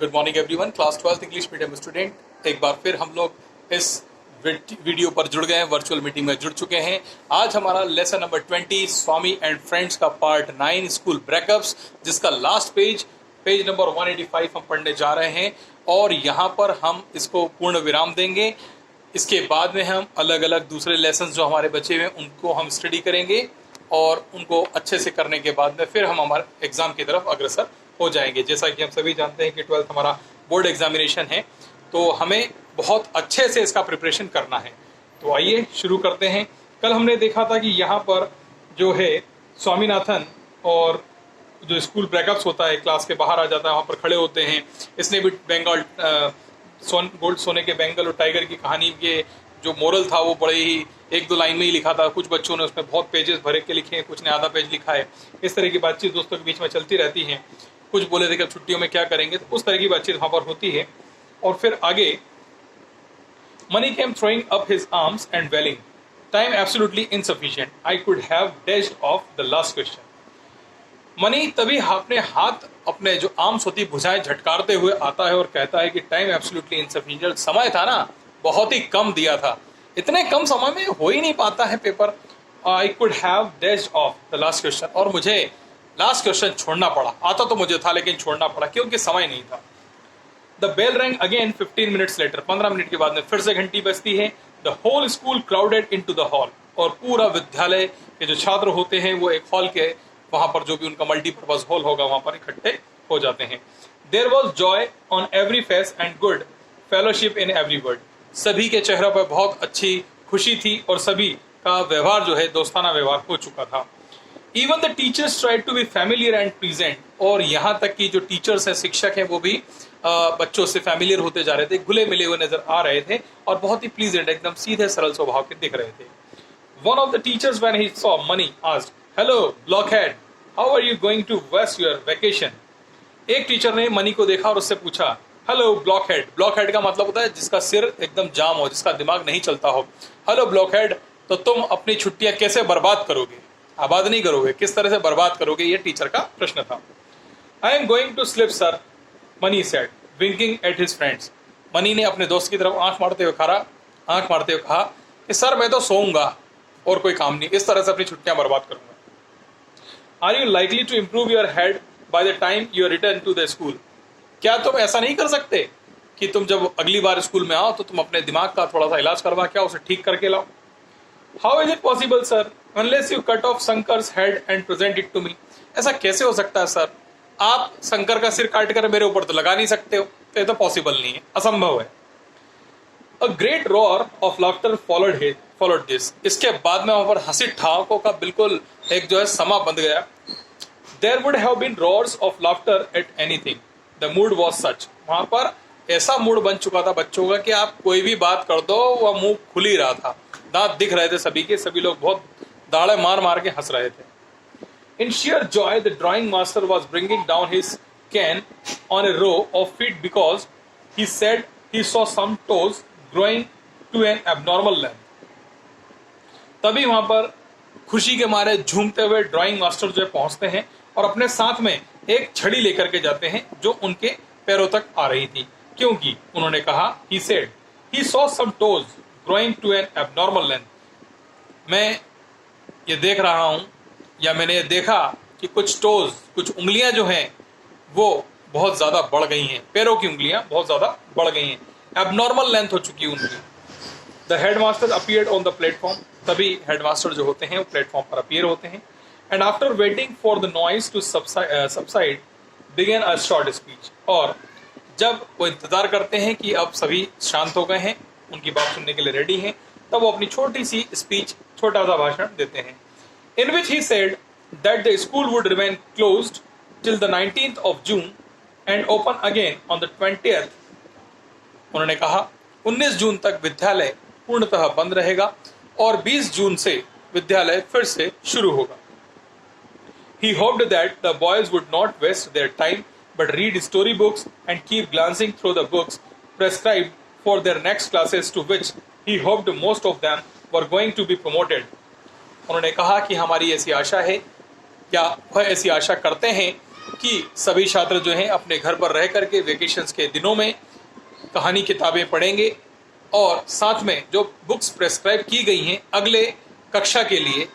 Good morning everyone. Class 12th English medium student, एक बार फिर हम लोग इस वीडियो पर जुड़ गए हैं, वर्चुअल मीटिंग में जुड़ चुके हैं। आज हमारा lesson number 20 Swami and friends का पार्ट 9 स्कूल ब्रेकअप्स, जिसका लास्ट पेज नंबर 185 हम पढ़ने जा रहे हैं और यहाँ पर हम इसको पूर्ण विराम देंगे। इसके बाद में हम अलग अलग दूसरे लेसन जो हमारे बचे हुए हैं उनको हम स्टडी करेंगे और उनको अच्छे से करने के बाद में फिर हम हमारे एग्जाम की तरफ अग्रसर हो जाएंगे। जैसा कि हम सभी जानते हैं कि 12th हमारा बोर्ड एग्जामिनेशन है, तो हमें बहुत अच्छे से इसका प्रिपरेशन करना है। तो आइए शुरू करते हैं। कल हमने देखा था कि यहाँ पर जो है स्वामीनाथन और जो स्कूल ब्रेकअप्स होता है, क्लास के बाहर आ जाता है, वहाँ पर खड़े होते हैं। इसने भी बंगाल गोल्ड सोने के बेंगल और टाइगर की कहानी के जो मोरल था वो बड़े ही 1-2 लाइन में ही लिखा था। कुछ बच्चों ने उसमें बहुत पेजेस भरे के लिखे हैं, कुछ ने आधा पेज लिखा है। इस तरह की बातचीत दोस्तों के बीच में चलती रहती है। कुछ बोले थे कि छुट्टियों में क्या करेंगे, तो उस तरह की बातचीत वहां पर होती है। और फिर आगे Mani came throwing up his arms and wailing, time absolutely insufficient, I could have dashed off the last question. Mani तभी अपने हाथ, अपने जो आर्म्स होती भुजाएं झटकारते हुए आता है और कहता है कि टाइम एब्सोल्युटली इनसफिशिएंट, समय था ना बहुत ही कम दिया था, इतने कम समय में हो ही नहीं पाता है paper. I could have dashed off the last question, और मुझे लास्ट क्वेश्चन छोड़ना पड़ा। आता तो मुझे था लेकिन छोड़ना पड़ा क्योंकि समय नहीं था। The bell rang again 15 minutes later, 15 minute के बाद में फिर से घंटी बजती है। The whole school crowded into the hall, और पूरा विद्यालय के जो छात्र होते हैं वो एक हॉल के वहां पर जो भी उनका मल्टीपर्पज हॉल होगा वहां पर इकट्ठे हो जाते हैं। There was joy on every face and good fellowship in every word, सभी के चेहरों पर बहुत अच्छी खुशी थी और सभी का व्यवहार जो है दोस्ताना व्यवहार हो चुका था। Even the teachers tried to be familiar and present, और यहाँ तक कि जो टीचर्स हैं, शिक्षक हैं, वो भी बच्चों से फैमिलियर होते जा रहे थे, घुले मिले हुए नजर आ रहे थे और बहुत ही प्लीजेंट, एकदम सीधे सरल स्वभाव के दिख रहे थे। One of the teachers when he saw Mani asked, hello blockhead, how are you going to waste your vacation. एक टीचर ने मनी को देखा और उससे पूछा, हेलो ब्लॉकहेड। ब्लॉकहेड का मतलब होता है जिसका सिर एकदम जाम हो, जिसका दिमाग नहीं चलता हो। हेलो ब्लॉकहेड, तो तुम अपनी छुट्टियां कैसे बर्बाद करोगे, आबाद नहीं करोगे, किस तरह से बर्बाद करोगे, ये टीचर का प्रश्न था। I am going to sleep sir, Mani said, winking at his friends. Mani ने अपने दोस्त की तरफ आंख मारते हुए कहा कि सर मैं तो सोऊंगा और कोई काम नहीं, इस तरह से अपनी छुट्टियां बर्बाद करूंगा। Are you likely to improve your head by the time you return to the school, क्या तुम ऐसा नहीं कर सकते कि तुम जब अगली बार स्कूल में आओ तो तुम अपने दिमाग का थोड़ा सा इलाज करवा के आओ, उसे ठीक करके लाओ। How is it possible sir, unless you cut off Shankar's head and present it to me. ऐसा कैसे हो सकता है सर, आप शंकर का सिर काट कर मेरे ऊपर तो लगा नहीं सकते हो, तो ये तो पॉसिबल नहीं है, असंभव है। A great roar of laughter followed this, इसके बाद में वहां पर हंसी ठहाकों का बिल्कुल एक जो है समा बंध गया। There would have been roars of laughter at anything, the mood was such, वहां पर ऐसा मूड बन चुका था बच्चों का कि आप कोई भी बात कर दो वह मुंह खुल ही रहा था, दांत दिख रहे थे सभी के, सभी लोग बहुत दाड़े मार मार के हंस रहे थे। इन sheer joy the drawing master was bringing down his cane on a row of feet because he said he saw some toes growing to an abnormal length। तभी वहां पर खुशी के मारे झूमते हुए ड्राइंग मास्टर जो पहुंचते हैं और अपने साथ में एक छड़ी लेकर के जाते हैं जो उनके पैरों तक आ रही थी, क्योंकि उन्होंने कहा he said he saw some toes growing to an abnormal length। मैं ये देख रहा हूं या मैंने देखा कि कुछ टोज, कुछ उंगलियां जो हैं वो बहुत ज्यादा बढ़ गई हैं, पैरों की उंगलियां बहुत ज्यादा बढ़ गई हैं, एबनॉर्मल लेंथ हो चुकी है उनकी। The headmaster appeared on the platform, तभी हेडमास्टर जो होते हैं वो प्लेटफॉर्म पर अपीयर होते हैं। And after waiting for the noise to subside begin a short speech, और जब वो इंतजार करते हैं कि अब सभी शांत हो गए हैं, उनकी बात सुनने के लिए रेडी हैं, तब वो अपनी छोटी सी स्पीच, छोटा सा भाषण देते हैं। In which he said that the school would remain closed till the 19th of June and open again on the 20th। उन्होंने कहा 19 जून तक विद्यालय पूर्णतः बंद रहेगा और 20 जून से विद्यालय फिर से शुरू होगा। He hoped that the boys would not waste their time but read story books and keep glancing through the books prescribed for their next classes, to which he hoped most of them were going to be promoted। उन्होंने कहा कि हमारी ऐसी आशा है, क्या वह ऐसी आशा करते हैं कि सभी छात्र जो हैं अपने घर पर रह करके वेकेशंस के दिनों में कहानी किताबें पढ़ेंगे और साथ में जो बुक्स प्रेस्क्राइब की गई हैं अगले कक्षा के लिए,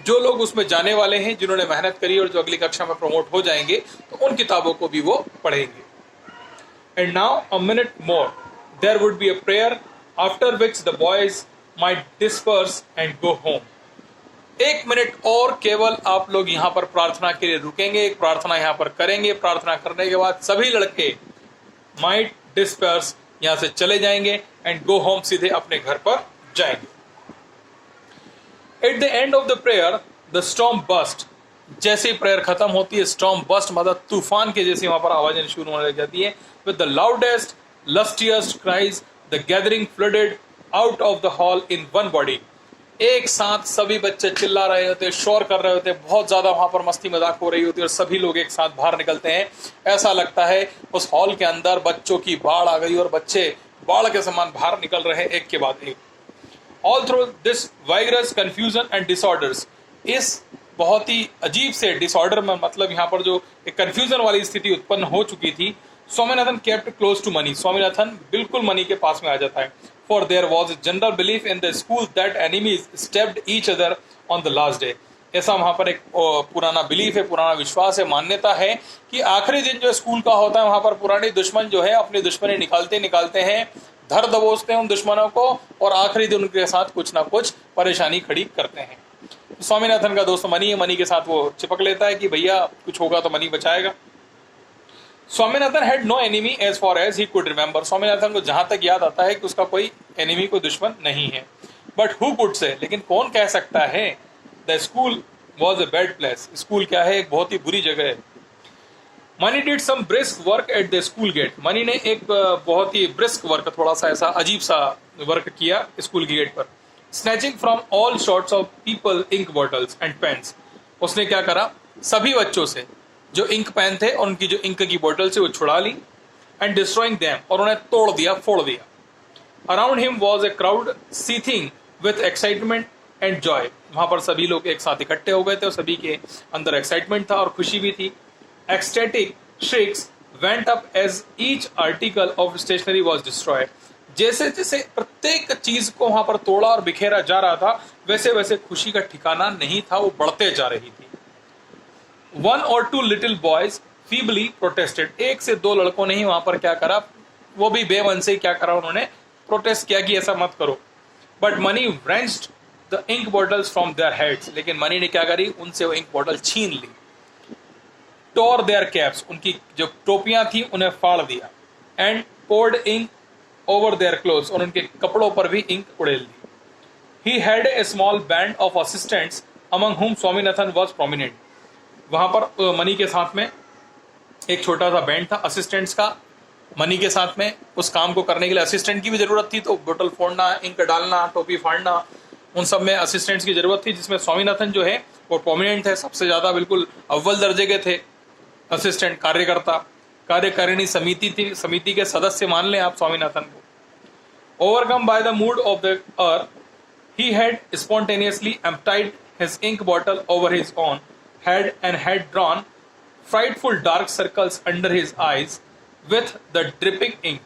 जो लोग उसमें जाने वाले हैं, जिन्होंने मेहनत करी और जो अगली कक्षा में प्रमोट हो जाएंगे, तो उन किताबों को भी वो पढ़ेंगे। And now a minute more there would be a prayer after which the boys might disperse and go home. 1 minute और केवल आप लोग यहाँ पर प्रार्थना के लिए रुकेंगे, एक प्रार्थना यहाँ पर करेंगे। प्रार्थना करने के बाद सभी लड़के माइट डिस्पर्स, यहाँ से चले जाएंगे एंड गो होम, सीधे अपने घर पर जाएंगे। At the end of the prayer the storm burst. जैसे ही प्रेयर खत्म होती है, स्टॉर्म बस्ट मतलब तूफान के जैसी वहां पर आवाजें शुरू होने लग जाती है। With the loudest lustiest cries the gathering flooded out of the hall in one body. एक साथ सभी बच्चे चिल्ला रहे होते, शोर कर रहे होते, बहुत ज्यादा वहां पर मस्ती मजाक हो रही होती है और सभी लोग एक साथ बाहर निकलते हैं। ऐसा लगता है उस हॉल के अंदर बच्चों की बाढ़ आ गई और बच्चे बाढ़ के समान बाहर निकल रहे हैं एक के बाद एक। All through this vigorous confusion and disorders, इस बहुत ही अजीब से डिसऑर्डर में, मतलब यहाँ पर जो एक कंफ्यूजन वाली स्थिति उत्पन्न हो चुकी थी, Swaminathan kept close to Mani. Swaminathan बिल्कुल मनी के पास में आ जाता है। For there was a general belief in the school that enemies stabbed each other on the last day. ऐसा वहां पर एक पुराना बिलीफ है, पुराना विश्वास है, मान्यता है कि आखिरी दिन जो स्कूल का होता है वहां पर पुराने दुश्मन जो है अपनी दुश्मनी निकालते हैं, धर दबोचते हैं उन दुश्मनों को और आखिरी दिन उनके साथ कुछ ना कुछ परेशानी खड़ी करते हैं। स्वामीनाथन का दोस्त मनी है, मनी के साथ वो चिपक लेता है कि भैया कुछ होगा तो मनी बचाएगा। Swaminathan had no enemy as far as he could remember. Swaminathan को जहां तक याद आता है कि उसका कोई एनिमी, कोई दुश्मन नहीं है। बट हु कुड से, लेकिन कौन कह सकता है, the school was a bad place. School क्या है, एक बहुत ही बुरी जगह है। Mani did some brisk work at the school gate. Mani ने एक बहुत ही ब्रिस्क वर्क, थोड़ा सा ऐसा अजीब सा वर्क किया स्कूल गेट पर। Snatching from all sorts of people ink bottles and pens. उसने क्या करा, सभी बच्चों से जो इंक पेन थे और उनकी जो इंक की बोतल से वो छुड़ा ली। एंड डिस्ट्रॉइंग देम, और उन्हें तोड़ दिया, फोड़ दिया। Around him was a crowd seething with excitement and Joy. वहां पर सभी लोग एक साथ इकट्ठे हो गए थे और सभी के अंदर एक्साइटमेंट था और खुशी भी थी। Ecstatic shrieks went up as each article of stationery was destroyed. जैसे जैसे प्रत्येक चीज को वहां पर तोड़ा और बिखेरा जा रहा था, वैसे वैसे खुशी का ठिकाना नहीं था, वो बढ़ते जा रही थी। 1 or 2 little boys feebly protested. 1 से 2 लड़कों ने ही वहां पर क्या करा, वो भी बेमन से क्या करा, उन्होंने प्रोटेस्ट किया कि ऐसा मत करो। But money wrenched the ink bottles from their heads. लेकिन मनी ने क्या करी, उनसे वो इंक बॉटल छीन ली। tore their caps, उनकी जो टोपियां थी उन्हें फाड़ दिया। and poured ink over their clothes, और उनके कपड़ों पर भी इंक उड़ेल दी। he had a small band of assistants among whom Swaminathan was prominent. वहां पर मनी के साथ में एक छोटा सा बैंड था असिस्टेंट्स का। मनी के साथ में उस काम को करने के लिए असिस्टेंट की भी जरूरत थी, तो बोतल फोड़ना, इंक डालना, टोपी फाड़ना, उन सब में असिस्टेंट्स की जरूरत थी, जिसमें स्वामीनाथन जो है वो प्रोमिनेंट है, सबसे ज्यादा बिल्कुल अव्वल दर्जे के थे असिस्टेंट, कार्यकर्ता, कार्यकारिणी समिति थी, समिति के सदस्य मान लें आप स्वामीनाथन को। Overcome by the mood of the earth, he had spontaneously emptied his ink bottle over his own head and had drawn frightful dark circles under his eyes with the dripping ink.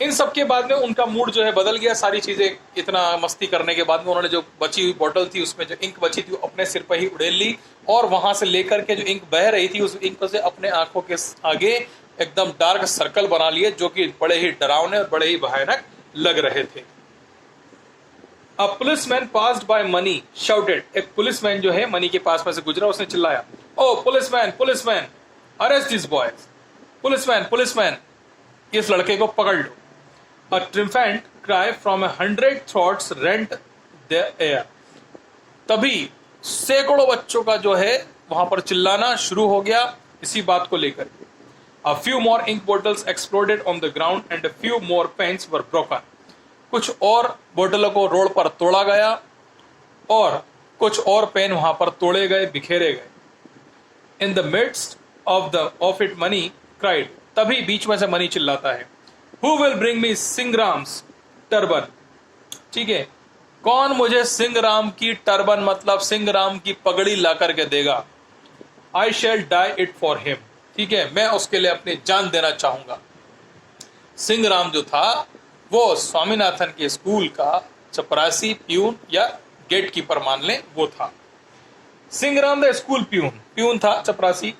इन सब के बाद में उनका mood जो है बदल गया। सारी चीजें इतना मस्ती करने के बाद में उन्होंने जो बची हुई बोतल थी उसमें जो इंक बची थी वो अपने सिर पर ही उड़ेल ली और वहां से लेकर के जो इंक बह रही थी उस इंक से अपने आंखों के आगे एकदम डार्क सर्कल बना लिए, जो कि बड़े ही डरावने और बड़े ही भयानक लग रहे थे। A policeman passed by money shouted. एक पुलिसमैन जो है मनी के पास में से गुजरा, उसने चिल्लाया, "Oh policeman, policeman, arrest these boys. Policeman, policeman, इस लड़के को पकड़ लो." A triumphant cry from 100 throats rent the air. तभी सैकड़ों बच्चों का जो है वहां पर चिल्लाना शुरू हो गया इसी बात को लेकर। A few more ink bottles exploded on the ground and a few more pens were broken. कुछ और बोतलों को रोड पर तोड़ा गया और कुछ और पेन वहां पर तोड़े गए, बिखेरे गए। In the midst of it Mani cried. तभी बीच में से मनी चिल्लाता है, who will bring me Singaram's turban. ठीक है, कौन मुझे सिंगराम की टर्बन मतलब सिंगराम की पगड़ी ला करके देगा। आई शैल डाई इट फॉर हिम। ठीक है, मैं उसके लिए अपनी जान देना चाहूंगा। सिंहराम जो था वो स्वामीनाथन के स्कूल का चपरासी, प्यून या गेट कीपर मान लें, वो था। सिंहराम द स्कूल प्यून था, चपरासी,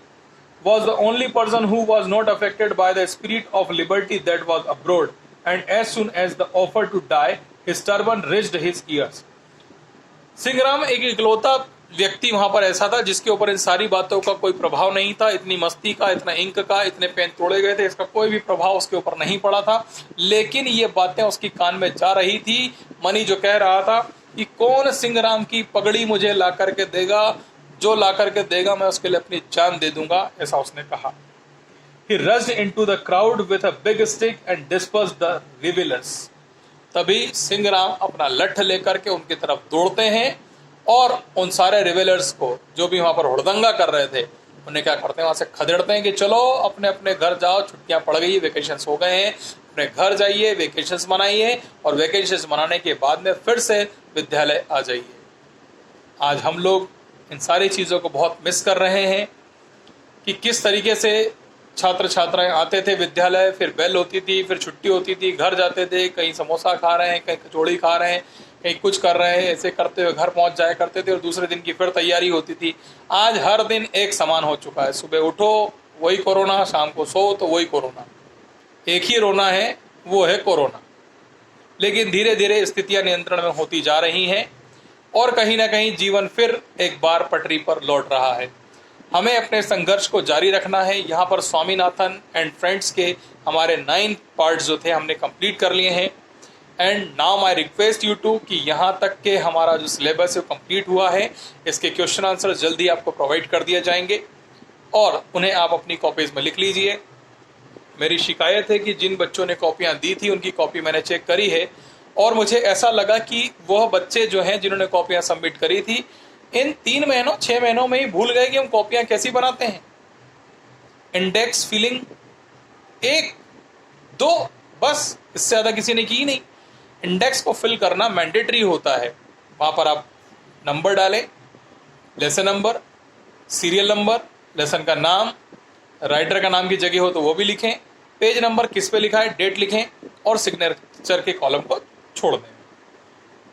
was the only person who was not affected by the spirit of liberty that was abroad, and as soon as the offer to die, his turban reached his ears. सिंहराम एक इकलौता व्यक्ति वहां पर ऐसा था जिसके ऊपर इन सारी बातों का कोई प्रभाव नहीं था। इतनी मस्ती का, इतना इंक का, इतने पेन तोड़े गए थे, इसका कोई भी प्रभाव उसके ऊपर नहीं पड़ा था। लेकिन ये बातें उसकी कान में जा रही थी। मनी जो कह रहा था कि कौन सिंहराम की पगड़ी मुझे ला करके देगा, जो ला करके देगा मैं उसके लिए अपनी जान दे दूंगा, ऐसा उसने कहा। He rushed into the crowd with a big stick and dispersed the revelers. तभी सिंहराम अपना लठ लेकर के उनकी तरफ दौड़ते हैं और उन सारे रिवेलर्स को, जो भी वहां पर हुड़दंगा कर रहे थे, उन्हें क्या करते हैं, वहां से खदेड़ते हैं कि चलो अपने अपने घर जाओ, छुट्टियां पड़ गई, वेकेशंस हो गए हैं, अपने घर जाइए, वेकेशंस मनाइए और वेकेशंस मनाने के बाद में फिर से विद्यालय आ जाइए। आज हम लोग इन सारी चीज़ों को बहुत मिस कर रहे हैं कि किस तरीके से छात्र छात्राएं आते थे विद्यालय, फिर बेल होती थी, फिर छुट्टी होती थी, घर जाते थे, कहीं समोसा खा रहे हैं, कहीं कचौड़ी खा रहे हैं, कहीं कुछ कर रहे हैं, ऐसे करते हुए घर पहुंच जाया करते थे और दूसरे दिन की फिर तैयारी होती थी। आज हर दिन एक समान हो चुका है, सुबह उठो वही कोरोना, शाम को सो तो वही कोरोना, एक ही रोना है, वो है कोरोना। लेकिन धीरे धीरे स्थितियां नियंत्रण में होती जा रही हैं और कहीं ना कहीं जीवन फिर एक बार पटरी पर लौट रहा है। हमें अपने संघर्ष को जारी रखना है। यहाँ पर स्वामीनाथन एंड फ्रेंड्स के हमारे 9 पार्ट्स जो थे हमने कंप्लीट कर लिए हैं। And now my request you to कि यहाँ तक के हमारा जो सिलेबस है वो कंप्लीट हुआ है। इसके क्वेश्चन आंसर जल्दी आपको प्रोवाइड कर दिए जाएंगे और उन्हें आप अपनी कॉपीज़ में लिख लीजिए। मेरी शिकायत है कि जिन बच्चों ने कॉपियाँ दी थी उनकी कॉपी मैंने चेक करी है और मुझे ऐसा लगा कि वह बच्चे जो हैं जिन्होंने कॉपियाँ सबमिट करी थी, इन 3 महीनों 6 महीनों में ही भूल गए कि हम कॉपियाँ कैसी बनाते हैं। इंडेक्स फिलिंग 1 2 बस, इससे ज़्यादा किसी ने की नहीं। इंडेक्स को फिल करना मैंडेटरी होता है। वहाँ पर आप नंबर डालें, lesson number, serial number, lesson का नाम, राइटर का नाम की जगह हो तो वो भी लिखें, पेज नंबर किस पे लिखा है, डेट लिखें और सिग्नेचर के कॉलम को छोड़ दें।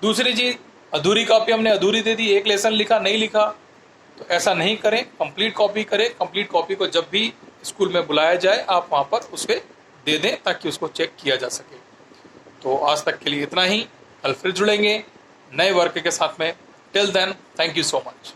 दूसरी चीज़, अधूरी कॉपी हमने अधूरी दे दी, एक लेसन लिखा नहीं लिखा, तो ऐसा नहीं करें, कंप्लीट कॉपी करें। कंप्लीट कॉपी को जब भी स्कूल में बुलाया जाए आप वहाँ पर उसे दे दें ताकि उसको चेक किया जा सके। तो आज तक के लिए इतना ही, कल फिर जुड़ेंगे नए वर्क के साथ में। Till then, thank you so much.